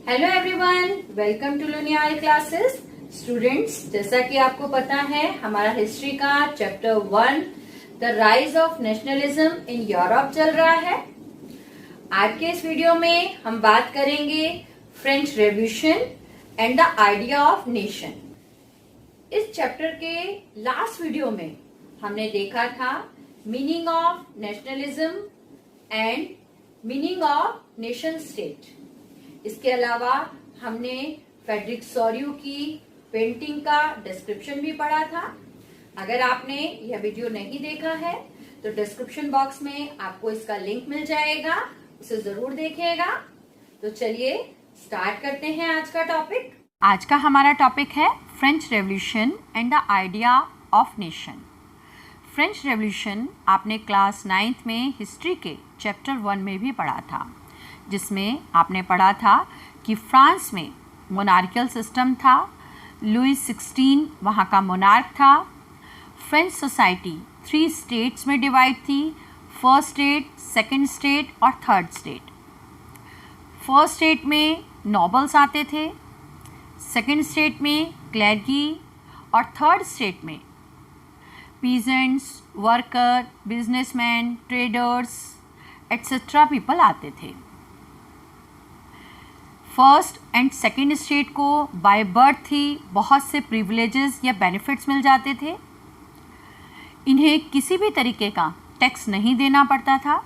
Hello everyone, welcome to Luniyal classes. Students, जैसा कि आपको पता है हमारा हिस्ट्री का chapter 1 the rise of nationalism in Europe चल रहा है। आज के इस वीडियो में हम बात करेंगे French revolution and the idea of nation. इस चैप्टर के लास्ट वीडियो में हमने देखा था meaning of nationalism and meaning of nation state. इसके अलावा हमने फ्रेडरिक सॉर्यू की पेंटिंग का डिस्क्रिप्शन भी पढ़ा था। अगर आपने यह वीडियो नहीं देखा है तो डिस्क्रिप्शन बॉक्स में आपको इसका लिंक मिल जाएगा, उसे जरूर देखिएगा। तो चलिए स्टार्ट करते हैं आज का टॉपिक। आज का हमारा टॉपिक है French revolution and the idea of nation. French revolution आपने क्लास 9th में हिस्ट्री के चैप्टर 1 में भी पढ़ा था, जिसमें आपने पढ़ा था कि फ्रांस में मोनार्कियल सिस्टम था, लुई 16 वहाँ का मोनार्क था। फ्रेंच सोसाइटी 3 स्टेट्स में डिवाइड थी, फर्स्ट स्टेट, सेकंड स्टेट और थर्ड स्टेट। फर्स्ट स्टेट में नॉबल्स आते थे, सेकंड स्टेट में क्लर्की और थर्ड स्टेट में peasants, worker, businessman, traders etcetera people आते थे। फर्स्ट एंड सेकेंड स्टेट को बाय बर्थ ही बहुत से प्रिविलेजेस या बेनिफिट्स मिल जाते थे। इन्हें किसी भी तरीके का टैक्स नहीं देना पड़ता था,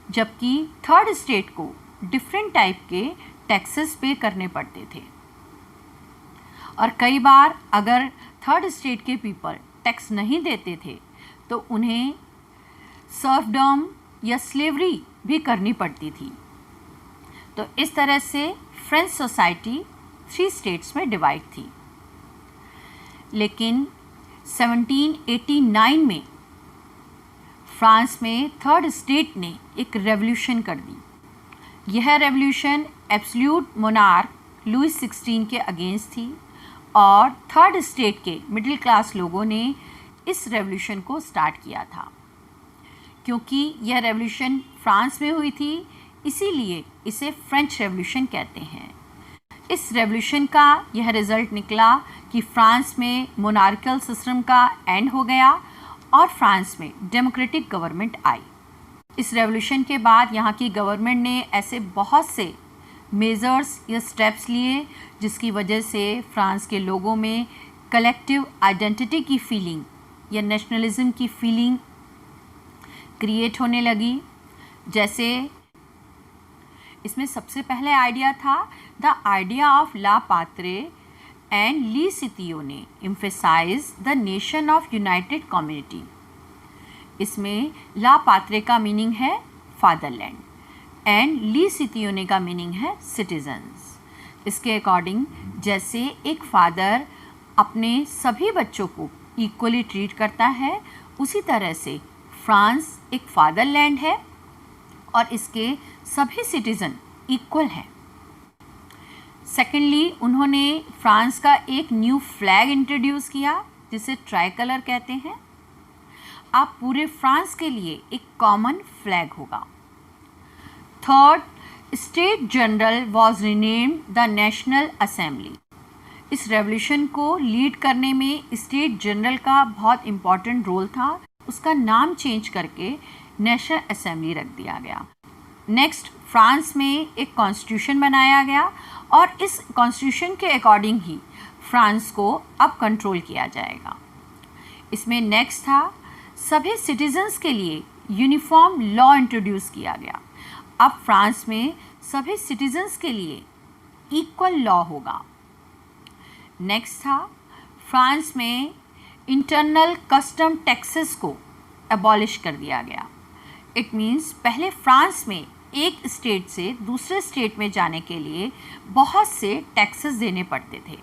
जबकि थर्ड स्टेट को डिफरेंट टाइप के टैक्सेस पे करने पड़ते थे। और कई बार अगर थर्ड स्टेट के पीपल टैक्स नहीं देते थे तो उन्हें सर्फडम या स्लेवरी भी करनी पड़ती थी। तो इस तरह से फ्रेंच सोसाइटी 3 स्टेट्स में डिवाइड थी। लेकिन 1789 में फ्रांस में थर्ड स्टेट ने एक रेवोल्यूशन कर दी। यह रेवोल्यूशन एब्सोल्यूट मोनार्क लुई 16 के अगेंस्ट थी और थर्ड स्टेट के मिडिल क्लास लोगों ने इस रेवोल्यूशन को स्टार्ट किया था। क्योंकि यह रेवोल्यूशन फ्रांस में हुई थी, इसीलिए इसे फ्रेंच रेवोल्यूशन कहते हैं। इस रेवोल्यूशन का यह रिज़ल्ट निकला कि फ्रांस में मोनार्कियल सिस्टम का एंड हो गया और फ्रांस में डेमोक्रेटिक गवर्नमेंट आई। इस रेवोल्यूशन के बाद यहाँ की गवर्नमेंट ने ऐसे बहुत से मेजर्स या स्टेप्स लिए जिसकी वजह से फ्रांस के लोगों में कलेक्टिव आइडेंटिटी की फीलिंग या नेशनलिज्म की फीलिंग क्रिएट होने लगी। जैसे इसमें सबसे पहले आइडिया था the idea of la patrie and le citoyen ने emphasize the nation of united community. इसमें ला पात्रे का मीनिंग है फादरलैंड एंड ली सितियोने का मीनिंग है सिटीजन्स। इसके अकॉर्डिंग जैसे एक फादर अपने सभी बच्चों को इक्वली ट्रीट करता है, उसी तरह से फ्रांस एक फादरलैंड है और इसके सभी सिटीज़न इक्वल हैं। सेकेंडली, उन्होंने फ्रांस का एक न्यू फ्लैग इंट्रोड्यूस किया जिसे ट्राई कलर कहते हैं। अब पूरे फ्रांस के लिए एक कॉमन फ्लैग होगा। Third, state general was renamed the national assembly. इस रेवोल्यूशन को लीड करने में स्टेट जनरल का बहुत इम्पॉर्टेंट रोल था। उसका नाम चेंज करके नेशनल असेंबली रख दिया गया। नेक्स्ट, फ्रांस में एक कॉन्स्टिट्यूशन बनाया गया और इस कॉन्स्टिट्यूशन के अकॉर्डिंग ही फ्रांस को अब कंट्रोल किया जाएगा। इसमें नेक्स्ट था सभी सिटीजन्स के लिए यूनिफॉर्म लॉ इंट्रोड्यूस किया गया। अब फ्रांस में सभी सिटीजन्स के लिए इक्वल लॉ होगा। नेक्स्ट था फ्रांस में इंटरनल कस्टम टैक्सेस को एबॉलिश कर दिया गया। इट मीन्स पहले फ्रांस में एक स्टेट से दूसरे स्टेट में जाने के लिए बहुत से टैक्सेस देने पड़ते थे।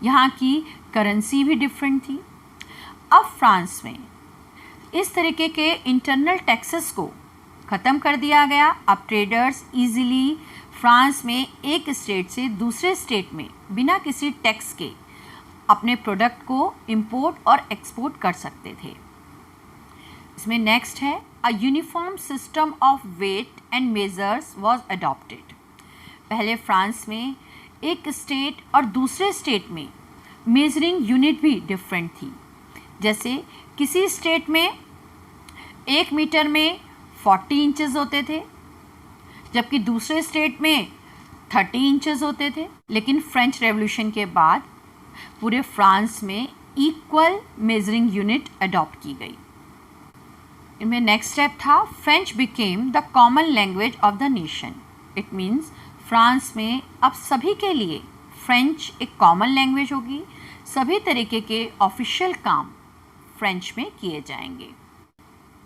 यहाँ की करेंसी भी डिफरेंट थी। अब फ्रांस में इस तरीके के इंटरनल टैक्सेस को ख़त्म कर दिया गया। अब ट्रेडर्स इजीली फ्रांस में एक स्टेट से दूसरे स्टेट में बिना किसी टैक्स के अपने प्रोडक्ट को इंपोर्ट और एक्सपोर्ट कर सकते थे। इसमें नेक्स्ट है a uniform system of weight and measures was adopted. पहले फ्रांस में एक स्टेट और दूसरे स्टेट में मेजरिंग यूनिट भी डिफरेंट थी। जैसे किसी स्टेट में 1 मीटर में 40 इंचेस होते थे, जबकि दूसरे स्टेट में 30 इंचेस होते थे। लेकिन फ्रेंच रेवोल्यूशन के बाद पूरे फ्रांस में इक्वल मेजरिंग यूनिट अडॉप्ट की गई। इनमें नेक्स्ट स्टेप था French became the common language of the nation. It means France में अब सभी के लिए फ्रेंच एक कॉमन लैंग्वेज होगी, सभी तरीके के ऑफिशियल काम फ्रेंच में किए जाएंगे।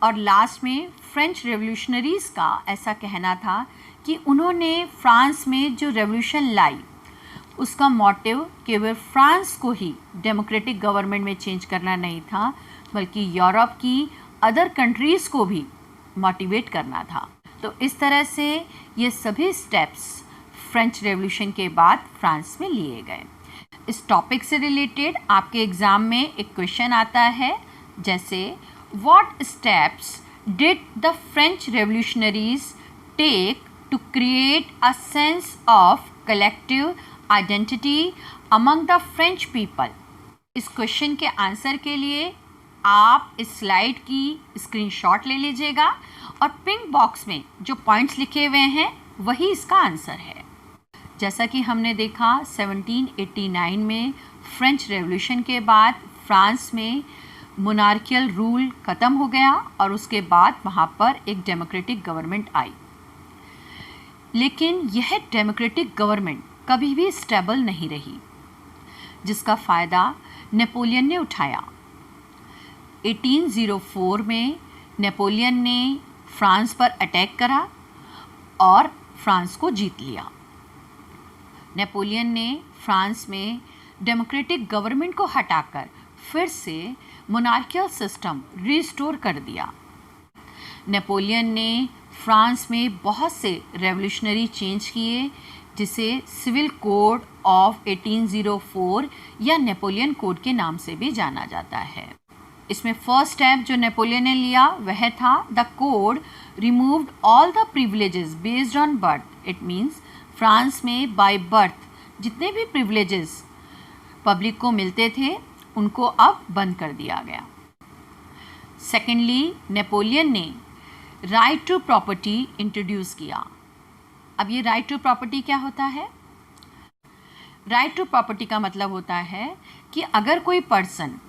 और लास्ट में फ्रेंच रेवोल्यूशनरीज़ का ऐसा कहना था कि उन्होंने फ्रांस में जो रेवोल्यूशन लाई उसका मोटिव केवल फ्रांस को ही डेमोक्रेटिक गवर्नमेंट में चेंज करना नहीं था, बल्कि यूरोप की अदर कंट्रीज़ को भी मोटिवेट करना था। तो इस तरह से ये सभी स्टेप्स फ्रेंच रेवोल्यूशन के बाद फ्रांस में लिए गए। इस टॉपिक से रिलेटेड आपके एग्ज़ाम में एक क्वेश्चन आता है, जैसे what steps did the French revolutionaries take to create a sense of collective identity among the French people. इस क्वेश्चन के आंसर के लिए आप इस स्लाइड की स्क्रीनशॉट ले लीजिएगा और पिंक बॉक्स में जो पॉइंट्स लिखे हुए हैं वही इसका आंसर है। जैसा कि हमने देखा 1789 में फ्रेंच रेवोल्यूशन के बाद फ्रांस में मोनार्कियल रूल ख़त्म हो गया और उसके बाद वहाँ पर एक डेमोक्रेटिक गवर्नमेंट आई। लेकिन यह डेमोक्रेटिक गवर्नमेंट कभी भी स्टेबल नहीं रही, जिसका फ़ायदा नेपोलियन ने उठाया। 1804 में नेपोलियन ने फ्रांस पर अटैक करा और फ्रांस को जीत लिया। नेपोलियन ने फ्रांस में डेमोक्रेटिक गवर्नमेंट को हटाकर फिर से मोनार्कियल सिस्टम रिस्टोर कर दिया। नेपोलियन ने फ्रांस में बहुत से रेवोल्यूशनरी चेंज किए, जिसे सिविल कोड ऑफ 1804 या नेपोलियन कोड के नाम से भी जाना जाता है। इसमें फर्स्ट स्टेप जो नेपोलियन ने लिया वह था the code removed all the privileges based on birth. It means France में बाय बर्थ जितने भी प्रिविलेजेस पब्लिक को मिलते थे उनको अब बंद कर दिया गया। सेकेंडली, नेपोलियन ने राइट टू प्रॉपर्टी इंट्रोड्यूस किया। अब ये राइट टू प्रॉपर्टी क्या होता है? राइट टू प्रॉपर्टी का मतलब होता है कि अगर कोई पर्सन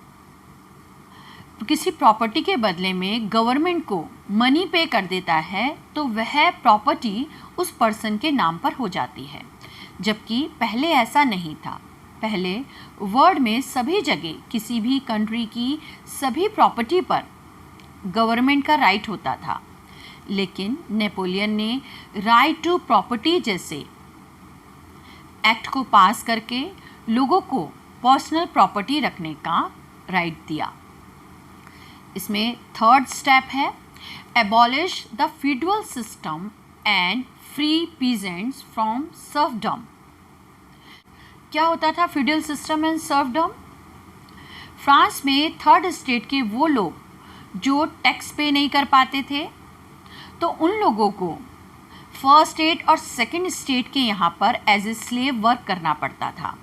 किसी प्रॉपर्टी के बदले में गवर्नमेंट को मनी पे कर देता है तो वह प्रॉपर्टी उस पर्सन के नाम पर हो जाती है, जबकि पहले ऐसा नहीं था। पहले वर्ल्ड में सभी जगह किसी भी कंट्री की सभी प्रॉपर्टी पर गवर्नमेंट का राइट होता था, लेकिन नेपोलियन ने राइट टू प्रॉपर्टी जैसे एक्ट को पास करके लोगों को पर्सनल प्रॉपर्टी रखने का राइट दिया। इसमें थर्ड स्टेप है abolish the feudal system and free peasants from serfdom. क्या होता था feudal system and serfdom? France में थर्ड स्टेट के वो लोग जो टैक्स पे नहीं कर पाते थे, तो उन लोगों को फर्स्ट स्टेट और सेकंड स्टेट के यहाँ पर एज ए स्लेव वर्क करना पड़ता था।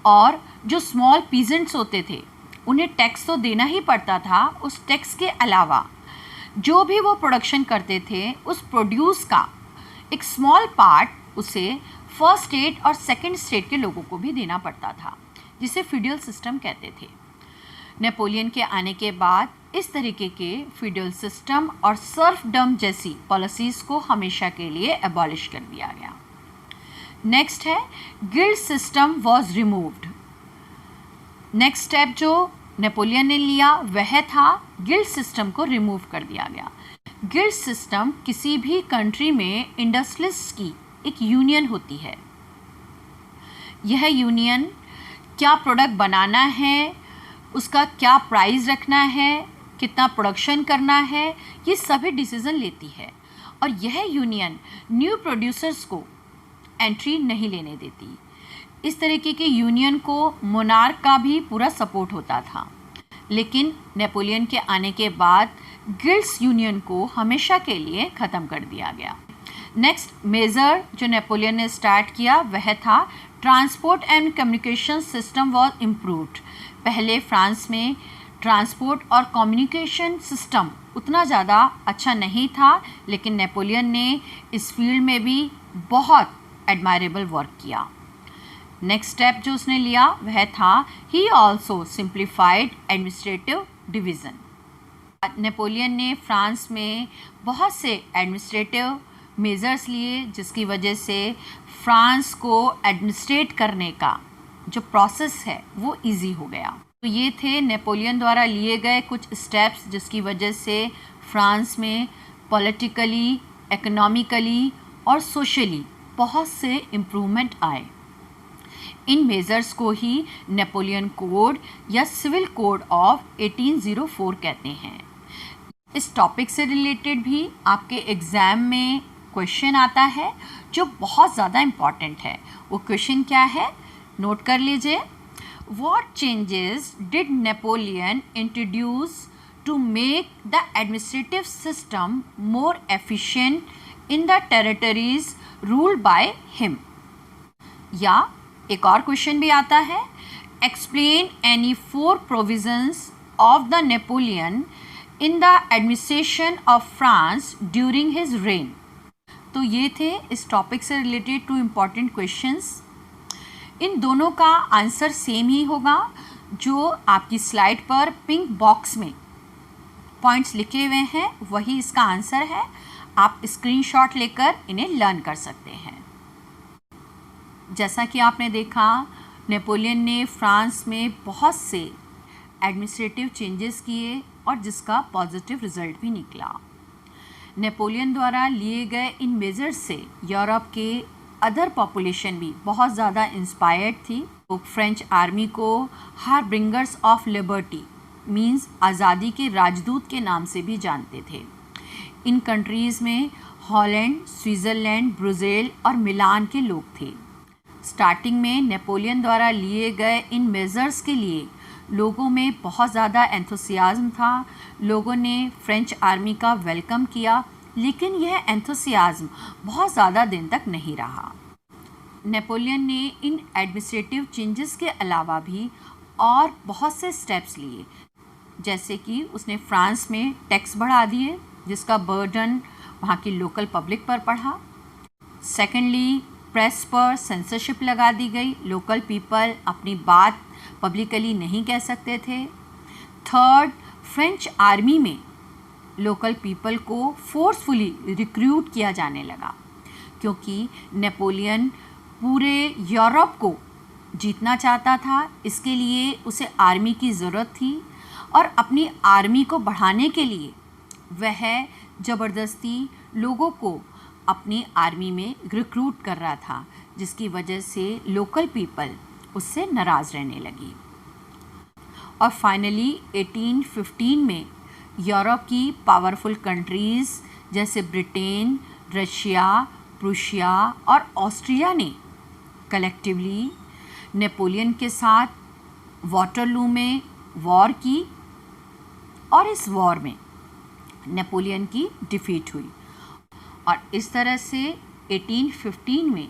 और जो स्मॉल पीजेंट्स होते थे उन्हें टैक्स तो देना ही पड़ता था। उस टैक्स के अलावा जो भी वो प्रोडक्शन करते थे उस प्रोड्यूस का एक स्मॉल पार्ट उसे फर्स्ट स्टेट और सेकंड स्टेट के लोगों को भी देना पड़ता था, जिसे फ्यूडल सिस्टम कहते थे। नेपोलियन के आने के बाद इस तरीके के फ्यूडल सिस्टम और सर्फडम जैसी पॉलिसीज़ को हमेशा के लिए एबॉलिश कर दिया गया। नेक्स्ट है guild system was removed. Next step जो नेपोलियन ने लिया वह था गिल्ड सिस्टम को रिमूव कर दिया गया। गिल्ड सिस्टम किसी भी कंट्री में इंडस्ट्रियलिस्ट्स की एक यूनियन होती है। यह यूनियन क्या प्रोडक्ट बनाना है, उसका क्या प्राइस रखना है, कितना प्रोडक्शन करना है, ये सभी डिसीजन लेती है। और यह यूनियन न्यू प्रोड्यूसर्स को एंट्री नहीं लेने देती। इस तरीके के यूनियन को मोनार्क का भी पूरा सपोर्ट होता था। लेकिन नेपोलियन के आने के बाद गिल्ड्स यूनियन को हमेशा के लिए ख़त्म कर दिया गया। नेक्स्ट मेजर जो नेपोलियन ने स्टार्ट किया वह था transport and communication system was improved. पहले फ्रांस में ट्रांसपोर्ट और कम्युनिकेशन सिस्टम उतना ज़्यादा अच्छा नहीं था, लेकिन नेपोलियन ने इस फील्ड में भी बहुत एडमायरेबल वर्क किया। नेक्स्ट स्टेप जो उसने लिया वह था he also simplified administrative division. Napoleon ने फ्रांस में बहुत से एडमिनिस्ट्रेटिव मेजर्स लिए, जिसकी वजह से फ्रांस को एडमिनिस्ट्रेट करने का जो प्रोसेस है वो इजी हो गया। तो ये थे नेपोलियन द्वारा लिए गए कुछ स्टेप्स जिसकी वजह से फ्रांस में पॉलिटिकली, इकोनॉमिकली और सोशली बहुत से इम्प्रूवमेंट आए। इन मेजर्स को ही नेपोलियन कोड या सिविल कोड ऑफ 1804 कहते हैं। इस टॉपिक से रिलेटेड भी आपके एग्ज़ाम में क्वेश्चन आता है जो बहुत ज़्यादा इम्पॉर्टेंट है। वो क्वेश्चन क्या है, नोट कर लीजिए। What changes did Napoleon introduce to make the administrative system more efficient in the territories ruled by him? या एक और क्वेश्चन भी आता है, explain any 4 provisions of the Napoleon in the administration of France during his reign. तो ये थे इस टॉपिक से रिलेटेड 2 इम्पॉर्टेंट क्वेश्चंस। इन दोनों का आंसर सेम ही होगा। जो आपकी स्लाइड पर पिंक बॉक्स में पॉइंट्स लिखे हुए हैं वही इसका आंसर है। आप स्क्रीनशॉट लेकर इन्हें लर्न कर सकते हैं। जैसा कि आपने देखा, नेपोलियन ने फ्रांस में बहुत से एडमिनिस्ट्रेटिव चेंजेस किए और जिसका पॉजिटिव रिजल्ट भी निकला। नेपोलियन द्वारा लिए गए इन मेजर्स से यूरोप के अदर पॉपुलेशन भी बहुत ज़्यादा इंस्पायर्ड थी। तो फ्रेंच आर्मी को हार्बिंगर्स ऑफ लिबर्टी मींस आज़ादी के राजदूत के नाम से भी जानते थे। इन कंट्रीज़ में हॉलैंड, स्विट्ज़रलैंड, ब्राज़ील और मिलान के लोग थे। स्टार्टिंग में नेपोलियन द्वारा लिए गए इन मेजर्स के लिए लोगों में बहुत ज़्यादा एंथुसियाज्म था। लोगों ने फ्रेंच आर्मी का वेलकम किया, लेकिन यह एंथुसियाज्म बहुत ज़्यादा दिन तक नहीं रहा। नेपोलियन ने इन एडमिनिस्ट्रेटिव चेंजेस के अलावा भी और बहुत से स्टेप्स लिए, जैसे कि उसने फ्रांस में टैक्स बढ़ा दिए जिसका बर्डन वहाँ की लोकल पब्लिक पर पड़ा। सेकेंडली, प्रेस पर सेंसरशिप लगा दी गई, लोकल पीपल अपनी बात पब्लिकली नहीं कह सकते थे। थर्ड, फ्रेंच आर्मी में लोकल पीपल को फोर्सफुली रिक्रूट किया जाने लगा, क्योंकि नेपोलियन पूरे यूरोप को जीतना चाहता था। इसके लिए उसे आर्मी की ज़रूरत थी और अपनी आर्मी को बढ़ाने के लिए वह ज़बरदस्ती लोगों को अपनी आर्मी में रिक्रूट कर रहा था, जिसकी वजह से लोकल पीपल उससे नाराज़ रहने लगी। और फाइनली 1815 में यूरोप की पावरफुल कंट्रीज़ जैसे ब्रिटेन, रशिया, प्रूशिया और ऑस्ट्रिया ने कलेक्टिवली नेपोलियन के साथ वाटरलू में वॉर की और इस वॉर में नेपोलियन की डिफीट हुई। और इस तरह से 1815 में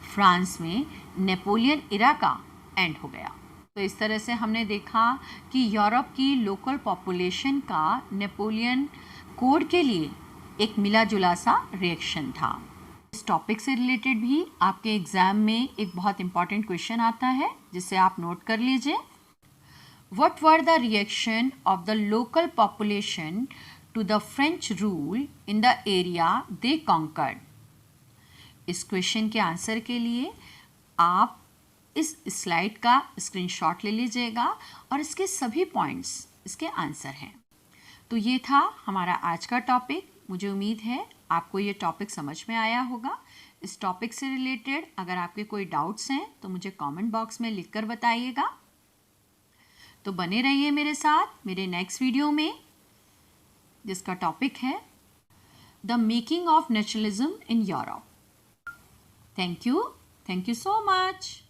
फ्रांस में नेपोलियन इरा का एंड हो गया। तो इस तरह से हमने देखा कि यूरोप की लोकल पॉपुलेशन का नेपोलियन कोड के लिए एक मिला जुला सा रिएक्शन था। इस टॉपिक से रिलेटेड भी आपके एग्ज़ाम में एक बहुत इंपॉर्टेंट क्वेश्चन आता है जिसे आप नोट कर लीजिए। What were the reaction of the local population to the French rule in the area they conquered? इस क्वेश्चन के आंसर के लिए आप इस स्लाइड का स्क्रीनशॉट ले लीजिएगा और इसके सभी पॉइंट्स इसके आंसर हैं। तो ये था हमारा आज का टॉपिक। मुझे उम्मीद है आपको ये टॉपिक समझ में आया होगा। इस टॉपिक से रिलेटेड अगर आपके कोई डाउट्स हैं तो मुझे कमेंट बॉक्स में लिखकर बताइएगा। तो बने रहिए मेरे साथ मेरे नेक्स्ट वीडियो में, जिसका टॉपिक है the making of nationalism in Europe. Thank you so much.